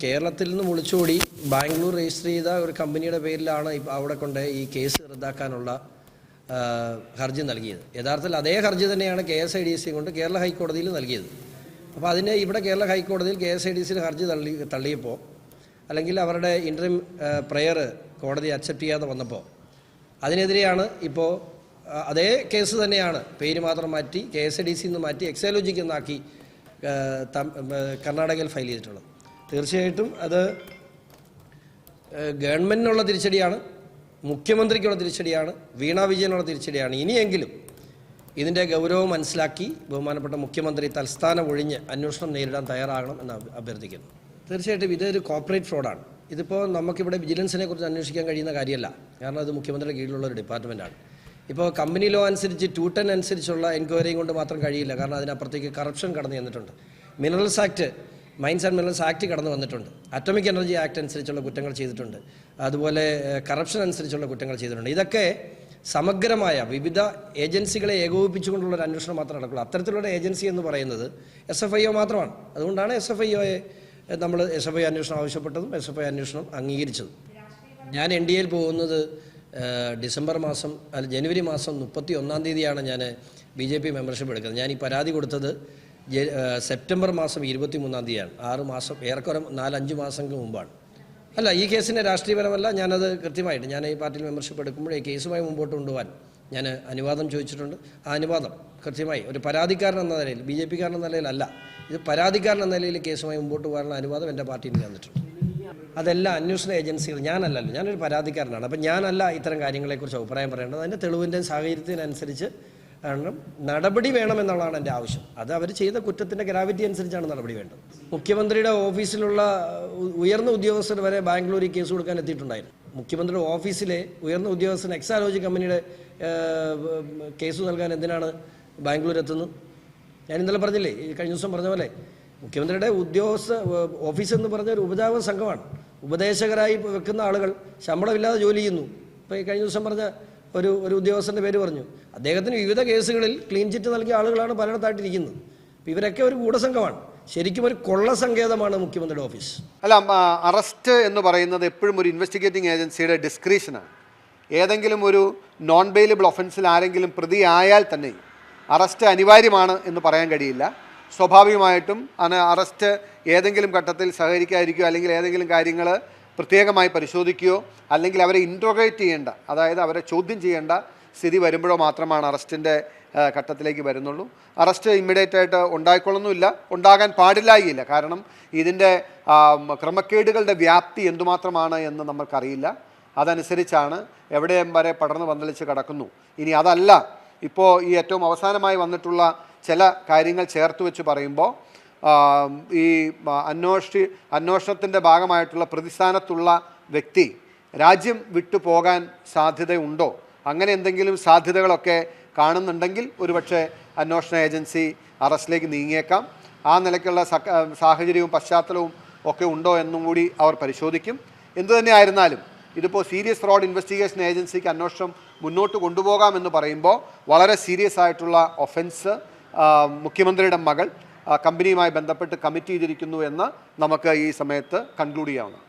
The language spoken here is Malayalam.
കേരളത്തിൽ നിന്ന് വിളിച്ചോടി ബാംഗ്ലൂർ രജിസ്റ്റർ ചെയ്ത ഒരു കമ്പനിയുടെ പേരിലാണ് അവിടെ കൊണ്ട് ഈ കേസ് റദ്ദാക്കാനുള്ള ഹർജി നൽകിയത്. യഥാർത്ഥത്തിൽ അതേ ഹർജി തന്നെയാണ് KSIDC കൊണ്ട് കേരള ഹൈക്കോടതിയിൽ നൽകിയത്. അപ്പോൾ അതിനെ ഇവിടെ കേരള ഹൈക്കോടതിയിൽ KSIDC ഹർജി തള്ളിയപ്പോൾ, അല്ലെങ്കിൽ അവരുടെ ഇൻട്രീം പ്രയർ കോടതി അക്സെപ്റ്റ് ചെയ്യാതെ വന്നപ്പോൾ അതിനെതിരെയാണ് ഇപ്പോൾ അതേ കേസ് തന്നെയാണ് പേര് മാത്രം മാറ്റി KSIDC നിന്ന് മാറ്റി എക്സോലോജിക്ക് എന്നാക്കി കർണാടകയിൽ ഫയൽ ചെയ്തിട്ടുള്ളത്. തീർച്ചയായിട്ടും അത് ഗവൺമെൻറ്റിനുള്ള തിരിച്ചടിയാണ്, മുഖ്യമന്ത്രിക്കുള്ള തിരിച്ചടിയാണ്, വീണ വിജയനുള്ള തിരിച്ചടിയാണ്. ഇനിയെങ്കിലും ഇതിൻ്റെ ഗൗരവം മനസ്സിലാക്കി ബഹുമാനപ്പെട്ട മുഖ്യമന്ത്രി തൽസ്ഥാനം ഒഴിഞ്ഞ് അന്വേഷണം നേരിടാൻ തയ്യാറാകണം എന്ന് അഭ്യർത്ഥിക്കുന്നു. തീർച്ചയായിട്ടും ഇതൊരു കോർപ്പറേറ്റ് ഫ്രോഡാണ്. ഇതിപ്പോൾ നമുക്കിവിടെ വിജിലൻസിനെ കുറിച്ച് അന്വേഷിക്കാൻ കഴിയുന്ന കാര്യമല്ല, കാരണം അത് മുഖ്യമന്ത്രിയുടെ കീഴിലുള്ള ഒരു ഡിപ്പാർട്ട്മെൻറ്റാണ്. ഇപ്പോൾ കമ്പനി ലോ അനുസരിച്ച് 210 അനുസരിച്ചുള്ള എൻക്വയറിയും കൊണ്ട് മാത്രം കഴിയില്ല, കാരണം അതിനപ്പുറത്തേക്ക് കറപ്ഷൻ കടന്നു ചെന്നിട്ടുണ്ട്. Minerals act, mines and minerals act കടന്നു വന്നിട്ടുണ്ട്. അറ്റോമിക് എനർജി ആക്ട് അനുസരിച്ചുള്ള കുറ്റങ്ങൾ ചെയ്തിട്ടുണ്ട്. അതുപോലെ കറപ്ഷൻ അനുസരിച്ചുള്ള കുറ്റങ്ങൾ ചെയ്തിട്ടുണ്ട്. ഇതൊക്കെ സമഗ്രമായ വിവിധ ഏജൻസികളെ ഏകോപിപ്പിച്ചുകൊണ്ടുള്ള ഒരു അന്വേഷണം മാത്രമേ നടക്കുള്ളൂ. അത്തരത്തിലുള്ള ഏജൻസി എന്ന് പറയുന്നത് SFIO മാത്രമാണ്. അതുകൊണ്ടാണ് SFIOയെ നമ്മൾ SFI അന്വേഷണം ആവശ്യപ്പെട്ടതും SFI അന്വേഷണം അംഗീകരിച്ചതും. ഞാൻ NDAയിൽ പോകുന്നത് ജനുവരി മാസം 31-ാം തീയതിയാണ് ഞാൻ BJP മെമ്പർഷിപ്പ് എടുക്കുന്നത്. ഞാൻ ഈ പരാതി കൊടുത്തത് സെപ്റ്റംബർ മാസം 23-ാം തീയതിയാണ്. 6 മാസം, ഏറെക്കുറെ 4-5 മാസങ്ങൾക്ക് മുമ്പാണ്. അല്ല, ഈ കേസിൻ്റെ രാഷ്ട്രീയപരമല്ല. ഞാനത് കൃത്യമായിട്ട് ഞാൻ ഈ പാർട്ടിയിൽ മെമ്പർഷിപ്പ് എടുക്കുമ്പോൾ ഈ കേസുമായി മുമ്പോട്ട് കൊണ്ടുപോകാൻ ഞാൻ അനുവാദം ചോദിച്ചിട്ടുണ്ട്. ആ അനുവാദം കൃത്യമായി ഒരു പരാതിക്കാരൻ എന്ന നിലയിൽ, BJPക്കാരൻ എന്ന നിലയിലല്ല, ഇത് പരാതിക്കാരൻ എന്ന നിലയിൽ കേസുമായി മുമ്പോട്ട് പോകാനുള്ള അനുവാദം എൻ്റെ പാർട്ടിയിൽ തന്നിട്ടുണ്ട്. അതെല്ലാം അന്വേഷണ ഏജൻസികൾ, ഞാനല്ലല്ലോ, ഞാനൊരു പരാതിക്കാരനാണ്. അപ്പം ഞാനല്ല ഇത്തരം കാര്യങ്ങളെക്കുറിച്ച് അഭിപ്രായം പറയേണ്ടത്. അതിൻ്റെ തെളിവിൻ്റെ സാഹചര്യത്തിനനുസരിച്ച് നടപടി വേണമെന്നുള്ളതാണ് എൻ്റെ ആവശ്യം. അത് അവർ ചെയ്ത കുറ്റത്തിൻ്റെ ഗ്രാവിറ്റി അനുസരിച്ചാണ് നടപടി വേണ്ടത്. മുഖ്യമന്ത്രിയുടെ ഓഫീസിലുള്ള ഉയർന്ന ഉദ്യോഗസ്ഥർ വരെ ബാംഗ്ലൂരിൽ കേസ് കൊടുക്കാൻ എത്തിയിട്ടുണ്ടായിരുന്നു. മുഖ്യമന്ത്രിയുടെ ഓഫീസിലെ ഉയർന്ന ഉദ്യോഗസ്ഥൻ എക്സാലോജി കമ്പനിയുടെ കേസ് നൽകാൻ എന്തിനാണ് ബാംഗ്ലൂർ എത്തുന്നത്? ഞാൻ ഇന്നലെ പറഞ്ഞില്ലേ, ഈ കഴിഞ്ഞ ദിവസം പറഞ്ഞ പോലെ മുഖ്യമന്ത്രിയുടെ ഓഫീസ് എന്ന് പറഞ്ഞ ഒരു ഉപജാപക സംഘമാണ്. ഉപദേശകരായി വെക്കുന്ന ആളുകൾ ശമ്പളമില്ലാതെ ജോലി ചെയ്യുന്നു. ഇപ്പോൾ ഈ കഴിഞ്ഞ ദിവസം പറഞ്ഞ ഒരു ഉദ്യോഗസ്ഥൻ്റെ പേര് പറഞ്ഞു. അദ്ദേഹത്തിന് വിവിധ കേസുകളിൽ ക്ലീൻ ചിറ്റ് നൽകിയ ആളുകളാണ് പലയിടത്തായിട്ടിരിക്കുന്നത്. അപ്പോൾ ഇവരൊക്കെ ഒരു ഗൂഢസംഘമാണ്. ശരിക്കും ഒരു കൊള്ള സങ്കേതമാണ് മുഖ്യമന്ത്രിയുടെ ഓഫീസ്. അല്ല, അറസ്റ്റ് എന്ന് പറയുന്നത് എപ്പോഴും ഒരു ഇൻവെസ്റ്റിഗേറ്റിംഗ് ഏജൻസിയുടെ ഡിസ്ക്രിഷനാണ്. ഏതെങ്കിലും ഒരു നോൺ ബെയിലബിൾ ഒഫൻസിൽ ആരെങ്കിലും പ്രതിയായാൽ തന്നെ അറസ്റ്റ് അനിവാര്യമാണ് എന്ന് പറയാൻ കഴിയില്ല. സ്വാഭാവികമായിട്ടും അറസ്റ്റ് ഏതെങ്കിലും ഘട്ടത്തിൽ സഹകരിക്കാതിരിക്കുകയോ അല്ലെങ്കിൽ ഏതെങ്കിലും കാര്യങ്ങൾ പ്രത്യേകമായി പരിശോധിക്കുകയോ അല്ലെങ്കിൽ അവരെ ഇൻട്രോഗേറ്റ് ചെയ്യേണ്ട, അതായത് അവരെ ചോദ്യം ചെയ്യേണ്ട സ്ഥിതി വരുമ്പോഴോ മാത്രമാണ് അറസ്റ്റിൻ്റെ ഘട്ടത്തിലേക്ക് വരുന്നുള്ളൂ. അറസ്റ്റ് ഇമ്മീഡിയറ്റ് ആയിട്ട് ഉണ്ടായിക്കൊള്ളുന്നില്ല, ഉണ്ടാകാൻ പാടില്ലായില്ല. കാരണം ഇതിൻ്റെ ക്രമക്കേടുകളുടെ വ്യാപ്തി എന്തുമാത്രമാണ് എന്ന് നമുക്കറിയില്ല. അതനുസരിച്ചാണ് എവിടെ വരെ പടർന്ന് പന്തലിച്ച് കിടക്കുന്നു. ഇനി അതല്ല, ഇപ്പോൾ ഈ ഏറ്റവും അവസാനമായി വന്നിട്ടുള്ള ചില കാര്യങ്ങൾ ചേർത്ത് വെച്ച് പറയുമ്പോൾ ഈ അന്വേഷണത്തിൻ്റെ ഭാഗമായിട്ടുള്ള പ്രതിസ്ഥാനത്തുള്ള വ്യക്തി രാജ്യം വിട്ടു പോകാൻ സാധ്യതയുണ്ടോ? അങ്ങനെ എന്തെങ്കിലും സാധ്യതകളൊക്കെ കാണുന്നുണ്ടെങ്കിൽ ഒരുപക്ഷെ അന്വേഷണ ഏജൻസി അറസ്റ്റിലേക്ക് നീങ്ങിയേക്കാം. ആ നിലയ്ക്കുള്ള സാഹചര്യവും പശ്ചാത്തലവും ഒക്കെ ഉണ്ടോ എന്നും കൂടി അവർ പരിശോധിക്കും. എന്തുതന്നെ ആയിരുന്നാലും ഇതിപ്പോൾ സീരിയസ് ഫ്രോഡ് ഇൻവെസ്റ്റിഗേഷൻ ഏജൻസിക്ക് അന്വേഷണം മുന്നോട്ട് കൊണ്ടുപോകാമെന്ന് പറയുമ്പോൾ വളരെ സീരിയസ് ആയിട്ടുള്ള ഒഫൻസ് മുഖ്യമന്ത്രിയുടെ മകൾ കമ്പനിയുമായി ബന്ധപ്പെട്ട് കമ്മിറ്റ് ചെയ്തിരിക്കുന്നു എന്ന് നമുക്ക് ഈ സമയത്ത് കൺക്ലൂഡ് ചെയ്യാവുന്നതാണ്.